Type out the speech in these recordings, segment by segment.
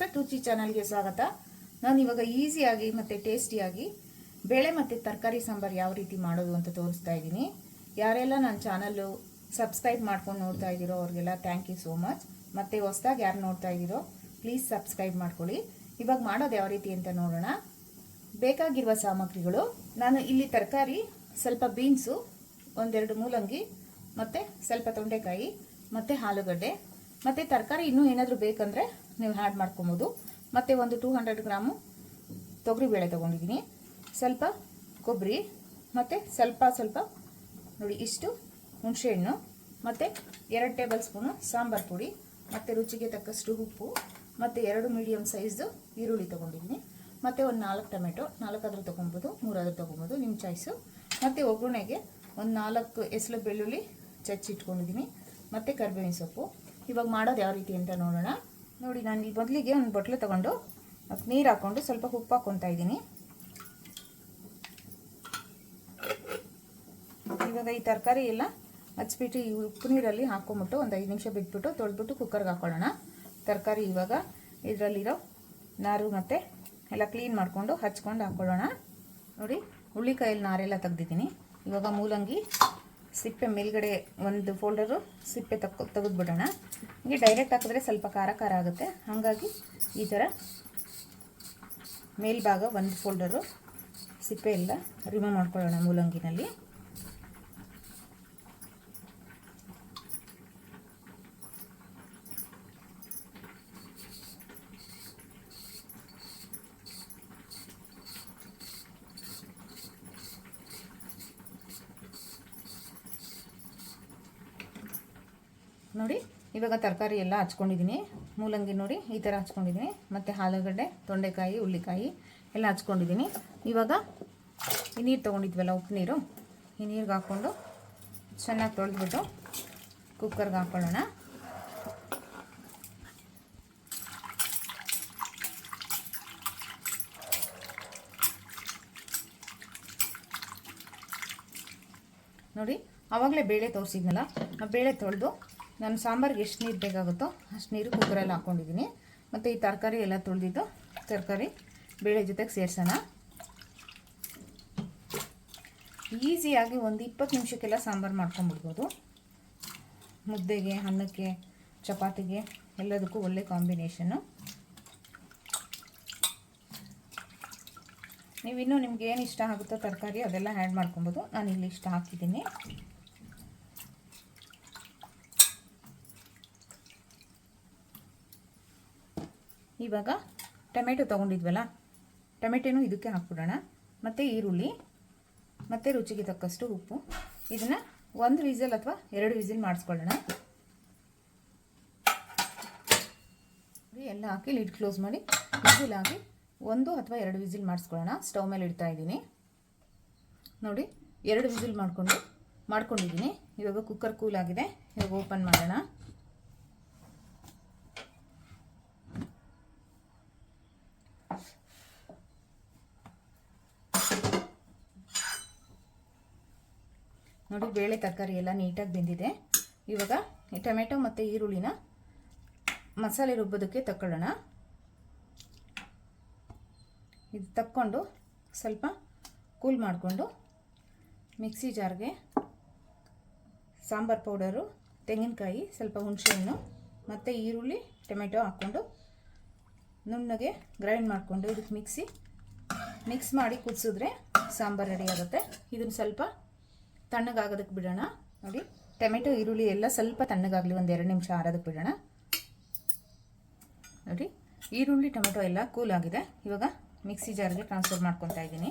Perfect ರುಚಿ ಚಾನಲ್ಗೆ ಸ್ವಾಗತ. ನಾನು ಇವಾಗ ಈಸಿಯಾಗಿ ಮತ್ತು ಟೇಸ್ಟಿಯಾಗಿ ಬೇಳೆ ಮತ್ತು ತರಕಾರಿ ಸಾಂಬಾರು ಯಾವ ರೀತಿ ಮಾಡೋದು ಅಂತ ತೋರಿಸ್ತಾ ಇದ್ದೀನಿ. ಯಾರೆಲ್ಲ ನನ್ನ ಚಾನಲ್ಲು ಸಬ್ಸ್ಕ್ರೈಬ್ ಮಾಡ್ಕೊಂಡು ನೋಡ್ತಾ ಇದ್ದೀರೋ ಅವ್ರಿಗೆಲ್ಲ ಥ್ಯಾಂಕ್ ಯು ಸೋ ಮಚ್. ಮತ್ತು ಹೊಸದಾಗಿ ಯಾರು ನೋಡ್ತಾ ಇದ್ದೀರೋ ಪ್ಲೀಸ್ ಸಬ್ಸ್ಕ್ರೈಬ್ ಮಾಡ್ಕೊಳ್ಳಿ. ಇವಾಗ ಮಾಡೋದು ಯಾವ ರೀತಿ ಅಂತ ನೋಡೋಣ. ಬೇಕಾಗಿರುವ ಸಾಮಗ್ರಿಗಳು, ನಾನು ಇಲ್ಲಿ ತರಕಾರಿ ಸ್ವಲ್ಪ ಬೀನ್ಸು, ಒಂದೆರಡು ಮೂಲಂಗಿ ಮತ್ತು ಸ್ವಲ್ಪ ತೊಂಡೆಕಾಯಿ ಮತ್ತು ಆಲೂಗಡ್ಡೆ ಮತ್ತು ತರಕಾರಿ ಇನ್ನೂ ಏನಾದರೂ ಬೇಕಂದರೆ ನೀವು ಆ್ಯಡ್ ಮಾಡ್ಕೊಬೋದು. ಮತ್ತು ಒಂದು 200 ಗ್ರಾಮು ತೊಗರಿಬೇಳೆ ತೊಗೊಂಡಿದ್ದೀನಿ, ಸ್ವಲ್ಪ ಕೊಬ್ಬರಿ ಮತ್ತು ಸ್ವಲ್ಪ ನೋಡಿ ಇಷ್ಟು ಹುಣಸೆಹಣ್ಣು ಮತ್ತು 2 ಟೇಬಲ್ ಸ್ಪೂನು ಸಾಂಬಾರು ಪುಡಿ ಮತ್ತು ರುಚಿಗೆ ತಕ್ಕಷ್ಟು ಉಪ್ಪು ಮತ್ತು 2 ಮೀಡಿಯಮ್ ಸೈಜ್ದು ಈರುಳ್ಳಿ ತೊಗೊಂಡಿದ್ದೀನಿ ಮತ್ತು ಒಂದು 4 ಟೊಮೆಟೊ, 4 ಆದರೂ ತೊಗೊಬೋದು, 3 ಆದರೂ ತೊಗೊಬೋದು, ನಿಮ್ಮ ಚಾಯ್ಸು. ಮತ್ತು ಒಗ್ಗರಣೆಗೆ ಒಂದು 4 ಎಸಳು ಬೆಳ್ಳುಳ್ಳಿ ಚಚ್ಚಿಟ್ಕೊಂಡಿದ್ದೀನಿ ಮತ್ತು ಕರಿಬೇವಿನ ಸೊಪ್ಪು. ಇವಾಗ ಮಾಡೋದು ಯಾವ ರೀತಿ ಅಂತ ನೋಡೋಣ. ನೋಡಿ, ನಾನು ಈ ಮೊದಲಿಗೆ ಒಂದು ಬಟ್ಲು ತೊಗೊಂಡು ನೀರು ಹಾಕ್ಕೊಂಡು ಸ್ವಲ್ಪ ಉಪ್ಪು ಹಾಕ್ಕೊತಾ ಇದ್ದೀನಿ. ಇವಾಗ ಈ ತರಕಾರಿ ಎಲ್ಲ ಹಚ್ಬಿಟ್ಟು ಈ ಉಪ್ಪು ನೀರಲ್ಲಿ ಹಾಕ್ಕೊಂಬಿಟ್ಟು ಒಂದು 5 ನಿಮಿಷ ಬಿಟ್ಬಿಟ್ಟು ತೊಳೆದ್ಬಿಟ್ಟು ಕುಕ್ಕರ್ಗೆ ಹಾಕ್ಕೊಳ್ಳೋಣ. ತರಕಾರಿ ಇವಾಗ ಇದರಲ್ಲಿರೋ ನಾರು ಮತ್ತು ಎಲ್ಲ ಕ್ಲೀನ್ ಮಾಡಿಕೊಂಡು ಹಚ್ಕೊಂಡು ಹಾಕ್ಕೊಳ್ಳೋಣ. ನೋಡಿ, ಹುಳ್ಳಿಕಾಯಲ್ಲಿ ನಾರೆಲ್ಲ ತೆಗ್ದಿದ್ದೀನಿ. ಇವಾಗ ಮೂಲಂಗಿ ಸಿಪ್ಪೆ ಮೇಲ್ಗಡೆ ಒಂದು ಫೋಲ್ಡರು ಸಿಪ್ಪೆ ತೆಗೆದ್ಬಿಡೋಣ. ಹೀಗೆ ಡೈರೆಕ್ಟ್ ಹಾಕಿದ್ರೆ ಸ್ವಲ್ಪ ಖಾರ ಆಗುತ್ತೆ, ಹಾಗಾಗಿ ಈ ಥರ ಮೇಲ್ಭಾಗ ಒಂದು ಫೋಲ್ಡರು ಸಿಪ್ಪೆ ಎಲ್ಲ ರಿಮೂವ್ ಮಾಡ್ಕೊಳ್ಳೋಣ ಮೂಲಂಗಿನಲ್ಲಿ. ನೋಡಿ, ಇವಾಗ ತರಕಾರಿ ಎಲ್ಲ ಹಚ್ಕೊಂಡಿದ್ದೀನಿ. ಮೂಲಂಗಿ ನೋಡಿ ಈ ಥರ ಹಚ್ಕೊಂಡಿದ್ದೀನಿ ಮತ್ತು ಆಲೂಗಡ್ಡೆ, ತೊಂಡೆಕಾಯಿ, ಹುಳ್ಳಿಕಾಯಿ ಎಲ್ಲ ಹಚ್ಕೊಂಡಿದ್ದೀನಿ. ಇವಾಗ ಈ ನೀರು ತೊಗೊಂಡಿದ್ವಲ್ಲ, ಉಪ್ಪು ನೀರು, ಈ ನೀರಿಗೆ ಹಾಕ್ಕೊಂಡು ಚೆನ್ನಾಗಿ ತೊಳೆದ್ಬಿಟ್ಟು ಕುಕ್ಕರ್ಗೆ ಹಾಕ್ಕೊಳ್ಳೋಣ. ನೋಡಿ, ಆವಾಗಲೇ ಬೇಳೆ ತೋರಿಸಿದ್ನಲ್ಲ, ಆ ಬೇಳೆ ತೊಳೆದು ನಾನು ಸಾಂಬಾರಿಗೆ ಎಷ್ಟು ನೀರು ಬೇಕಾಗುತ್ತೋ ಅಷ್ಟು ನೀರು ಕುಕ್ಕರಲ್ಲಿ ಹಾಕ್ಕೊಂಡಿದ್ದೀನಿ. ಮತ್ತು ಈ ತರಕಾರಿ ಎಲ್ಲ ತೊಳೆದಿದ್ದು ತರಕಾರಿ ಬೇಳೆ ಜೊತೆಗೆ ಸೇರಿಸೋಣ. ಈಸಿಯಾಗಿ ಒಂದು 20 ನಿಮಿಷಕ್ಕೆಲ್ಲ ಸಾಂಬಾರು ಮಾಡ್ಕೊಂಡ್ಬಿಡ್ಬೋದು. ಮುದ್ದೆಗೆ, ಅನ್ನಕ್ಕೆ, ಚಪಾತಿಗೆ ಎಲ್ಲದಕ್ಕೂ ಒಳ್ಳೆ ಕಾಂಬಿನೇಷನ್ನು. ನೀವಿನ್ನೂ ನಿಮ್ಗೆ ಏನು ಇಷ್ಟ ಆಗುತ್ತೋ ತರಕಾರಿ ಅದೆಲ್ಲ ಆ್ಯಡ್ ಮಾಡ್ಕೊಬೋದು. ನಾನು ಇಲ್ಲಿ ಇಷ್ಟ ಹಾಕಿದ್ದೀನಿ. ಇವಾಗ ಟೊಮೆಟೊ ತೊಗೊಂಡಿದ್ವಲ್ಲ, ಟೊಮೆಟೊನೂ ಇದಕ್ಕೆ ಹಾಕ್ಬಿಡೋಣ. ಮತ್ತು ಈರುಳ್ಳಿ ಮತ್ತು ರುಚಿಗೆ ತಕ್ಕಷ್ಟು ಉಪ್ಪು. ಇದನ್ನು 1 ವಿಸಿಲ್ ಅಥವಾ 2 ವಿಸಿಲ್ ಮಾಡಿಸ್ಕೊಳ್ಳೋಣ. ಎಲ್ಲ ಹಾಕಿ ಲಿಡ್ ಕ್ಲೋಸ್ ಮಾಡಿ ವಿಸಿಲ್ ಹಾಕಿ 1 ಅಥವಾ 2 ವಿಸಿಲ್ ಮಾಡಿಸ್ಕೊಳ್ಳೋಣ. ಸ್ಟವ್ ಮೇಲೆ ಇಡ್ತಾ ಇದ್ದೀನಿ. ನೋಡಿ, 2 ವಿಸಿಲ್ ಮಾಡ್ಕೊಂಡಿದ್ದೀನಿ. ಇವಾಗ ಕುಕ್ಕರ್ ಕೂಲ್ ಆಗಿದೆ. ಇವಾಗ ಓಪನ್ ಮಾಡೋಣ. ನೋಡಿ, ಬೇಳೆ ತರಕಾರಿ ಎಲ್ಲ ನೀಟಾಗಿ ಬೆಂದಿದೆ. ಇವಾಗ ಈ ಟೊಮೆಟೊ ಮತ್ತು ಈರುಳ್ಳಿನ ಮಸಾಲೆ ರುಬ್ಬೋದಕ್ಕೆ ತಗೊಳ್ಳೋಣ. ಇದು ತಕ್ಕೊಂಡು ಸ್ವಲ್ಪ ಕೂಲ್ ಮಾಡಿಕೊಂಡು ಮಿಕ್ಸಿ ಜಾರ್ಗೆ ಸಾಂಬಾರು ಪೌಡರು, ತೆಂಗಿನಕಾಯಿ, ಸ್ವಲ್ಪ ಹುಣಸೆಹಣ್ಣು ಮತ್ತು ಈರುಳ್ಳಿ, ಟೊಮೆಟೊ ಹಾಕ್ಕೊಂಡು ನುಣ್ಣಗೆ ಗ್ರೈಂಡ್ ಮಾಡಿಕೊಂಡು ಇದಕ್ಕೆ ಮಿಕ್ಸ್ ಮಾಡಿ ಕುದಿಸಿದ್ರೆ ಸಾಂಬಾರು ರೆಡಿ ಆಗುತ್ತೆ. ಇದನ್ನು ಸ್ವಲ್ಪ ತಣ್ಣಗಾಗೋದಕ್ಕೆ ಬಿಡೋಣ. ನೋಡಿ, ಟೊಮೆಟೊ ಈರುಳ್ಳಿ ಎಲ್ಲ ಸ್ವಲ್ಪ ತಣ್ಣಗಾಗಲಿ, ಒಂದು 2 ನಿಮಿಷ ಆರೋದಕ್ಕೆ ಬಿಡೋಣ. ನೋಡಿ, ಈರುಳ್ಳಿ ಟೊಮೆಟೊ ಎಲ್ಲ ಕೂಲ್ ಆಗಿದೆ. ಇವಾಗ ಮಿಕ್ಸಿ ಜಾರ್ಗೆ ಟ್ರಾನ್ಸ್ಫರ್ ಮಾಡ್ಕೊತಾ ಇದ್ದೀನಿ.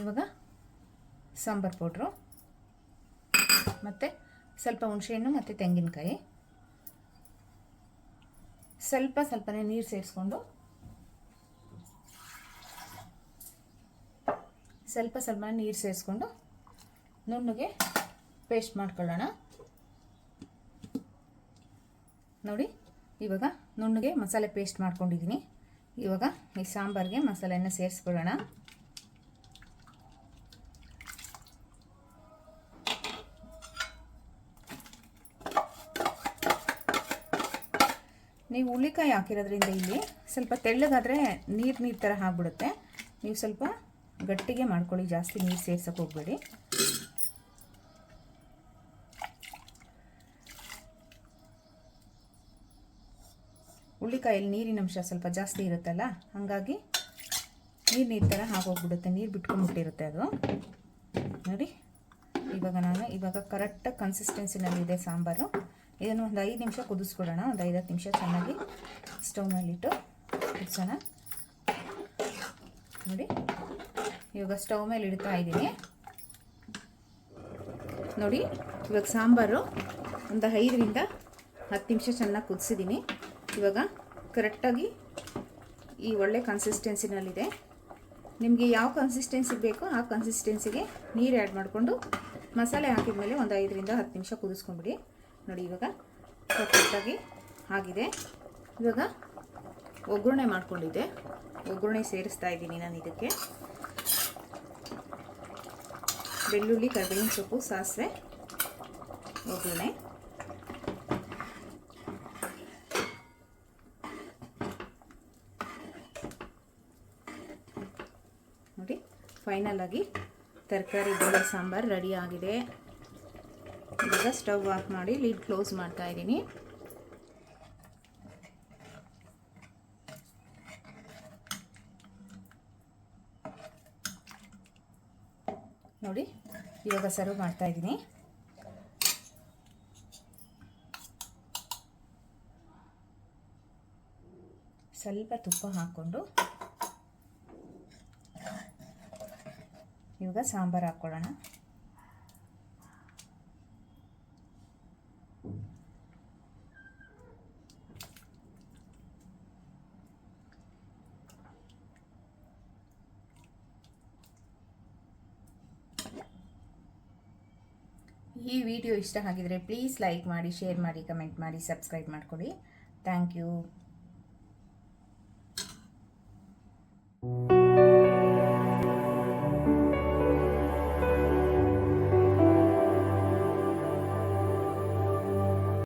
ಇವಾಗ ಸಾಂಬಾರು ಪೌಡ್ರು ಮತ್ತು ಸ್ವಲ್ಪ ಹುಣಸೆಹಣ್ಣು ಮತ್ತು ತೆಂಗಿನಕಾಯಿ, ಸ್ವಲ್ಪನೇ ನೀರು ಸೇರಿಸ್ಕೊಂಡು ನುಣ್ಣಗೆ ಪೇಸ್ಟ್ ಮಾಡ್ಕೊಳ್ಳೋಣ. ನೋಡಿ, ಇವಾಗ ನುಣ್ಣಗೆ ಮಸಾಲೆ ಪೇಸ್ಟ್ ಮಾಡ್ಕೊಂಡಿದ್ದೀನಿ. ಇವಾಗ ಈ ಸಾಂಬಾರಿಗೆ ಮಸಾಲೆಯನ್ನು ಸೇರಿಸ್ಕೊಳ್ಳೋಣ. ನೀವು ಹುಳಿಕಾಯಿ ಹಾಕಿರೋದ್ರಿಂದ ಇಲ್ಲಿ ಸ್ವಲ್ಪ ತೆಳ್ಳಗಾದರೆ ನೀರು ಥರ ಆಗಿಬಿಡುತ್ತೆ. ನೀವು ಸ್ವಲ್ಪ ಗಟ್ಟಿಗೆ ಮಾಡ್ಕೊಳ್ಳಿ, ಜಾಸ್ತಿ ನೀರು ಸೇರ್ಸೋಕೆ ಹೋಗಬೇಡಿ. ಹುಳಿಕಾಯಲ್ಲಿ ನೀರಿನ ಅಂಶ ಸ್ವಲ್ಪ ಜಾಸ್ತಿ ಇರುತ್ತಲ್ಲ, ಹಾಗಾಗಿ ನೀರು ಥರ ಆಗೋಗ್ಬಿಡುತ್ತೆ, ನೀರು ಬಿಟ್ಕೊಂಡ್ಬಿಟ್ಟಿರುತ್ತೆ ಅದು. ನೋಡಿ ಇವಾಗ ಕರೆಕ್ಟಾಗಿ ಕನ್ಸಿಸ್ಟೆನ್ಸಿನಲ್ಲಿದೆ ಸಾಂಬಾರು. ಇದನ್ನು ಒಂದು 5 ನಿಮಿಷ ಕುದಿಸ್ಕೊಡೋಣ. ಒಂದು 5-10 ನಿಮಿಷ ಚೆನ್ನಾಗಿ ಸ್ಟವ್ ಮೇಲಿಟ್ಟು ಕುದಿಸೋಣ. ನೋಡಿ ಇವಾಗ ಸ್ಟವ್ ಮೇಲೆ ಇಡ್ತಾ ಇದ್ದೀನಿ. ನೋಡಿ ಇವಾಗ ಸಾಂಬಾರು ಒಂದು 5-10 ನಿಮಿಷ ಚೆನ್ನಾಗಿ ಕುದಿಸಿದ್ದೀನಿ. ಇವಾಗ ಕರೆಕ್ಟಾಗಿ ಈ ಒಳ್ಳೆ ಕನ್ಸಿಸ್ಟೆನ್ಸಿನಲ್ಲಿದೆ. ನಿಮಗೆ ಯಾವ ಕನ್ಸಿಸ್ಟೆನ್ಸಿ ಬೇಕೋ ಆ ಕನ್ಸಿಸ್ಟೆನ್ಸಿಗೆ ನೀರು ಆ್ಯಡ್ ಮಾಡಿಕೊಂಡು ಮಸಾಲೆ ಹಾಕಿದ ಮೇಲೆ ಒಂದು 5-10 ನಿಮಿಷ ಕುದಿಸ್ಕೊಂಬಿಡಿ. ನೋಡಿ ಇವಾಗ ಕರೆಕ್ಟಾಗಿ ಆಗಿದೆ. ಇವಾಗ ಒಗ್ಗರಣೆ ಮಾಡ್ಕೊಂಡಿದ್ದೆ, ಒಗ್ಗರಣೆ ಸೇರಿಸ್ತಾ ಇದ್ದೀನಿ ನಾನು. ಇದಕ್ಕೆ ಬೆಳ್ಳುಳ್ಳಿ, ಕರಿಬೇವಿನ ಸೊಪ್ಪು, ಸಾಸಿವೆ, ಒಗ್ಗರಣೆ. ನೋಡಿ ಫೈನಲ್ ಆಗಿ ತರಕಾರಿ ಬೇಳೆ ಸಾಂಬಾರು ರೆಡಿ ಆಗಿದೆ. ಇವಾಗ ಸ್ಟವ್ ಆಫ್ ಮಾಡಿ ಲಿಡ್ ಕ್ಲೋಸ್ ಮಾಡ್ತಾ ಇದ್ದೀನಿ. ನೋಡಿ ಇವಾಗ ಸರ್ವ್ ಮಾಡ್ತಾ ಇದ್ದೀನಿ. ಸ್ವಲ್ಪ ತುಪ್ಪ ಹಾಕ್ಕೊಂಡು ಇವಾಗ ಸಾಂಬಾರು ಹಾಕ್ಕೊಳ್ಳೋಣ. ಈ ವಿಡಿಯೋ ಇಷ್ಟ ಆಗಿದ್ರೆ ಪ್ಲೀಸ್ ಲೈಕ್ ಮಾಡಿ, ಶೇರ್ ಮಾಡಿ, ಕಮೆಂಟ್ ಮಾಡಿ, ಸಬ್ಸ್ಕ್ರೈಬ್ ಮಾಡ್ಕೊಳ್ಳಿ. Thank you.